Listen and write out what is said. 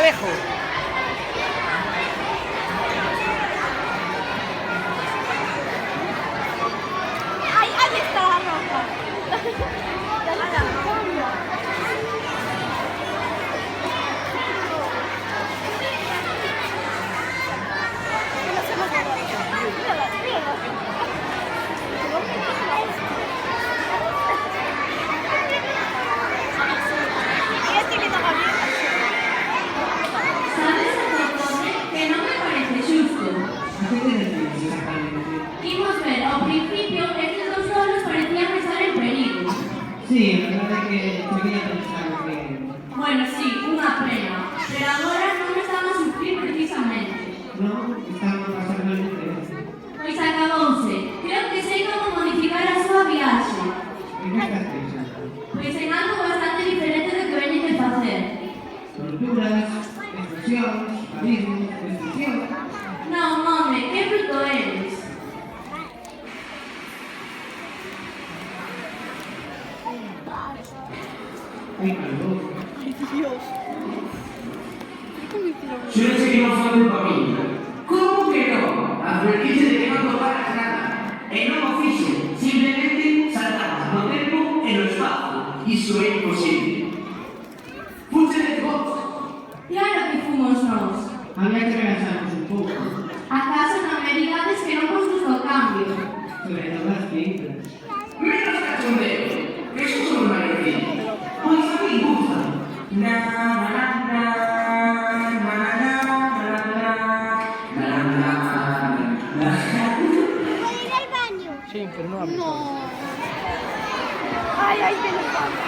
Alejo. ¡Ay, ahí está la ropa! ¿Sabes entonces que no me parece justo? ¿A qué te refieres exactamente? Imos ver, ao principio, estes dos solos parecían estar en perigo. Sí, a verdade é que podía pensar que... Bueno, sí, unha pena, pero agora non están a sufrir precisamente. Non, estamos a pasar realmente ben. Pois acabouse. Creo que sei como modificar a súa viaxe. En que estás pensando? Pois en algo bastante diferente do que veñen de facer. Torturas, extorsións, abismo, destrucción... Non, home, que bruto eres. Ai, calor. Yo no sé que no son culpa mía. ¿Cómo que no? Advertirse de que no tocaras nada. E non o fixe, simplemente saltamos no tempo e no espacio. Iso é imposible. Fuche de vos. Claro que fomos nós. Había que relaxarnos un pouco. Acaso non me digades que non vos gusta o cambio? Sobre todo as pintas. Menos cachondeo. Que eso son maiorcillos. Pois a mí gusta. Na, na, na, na, na, na, na, na, na, na, na. ¿Puedo ir al baño? Sí, pero no hables. No. Ay, ay, que no pasa.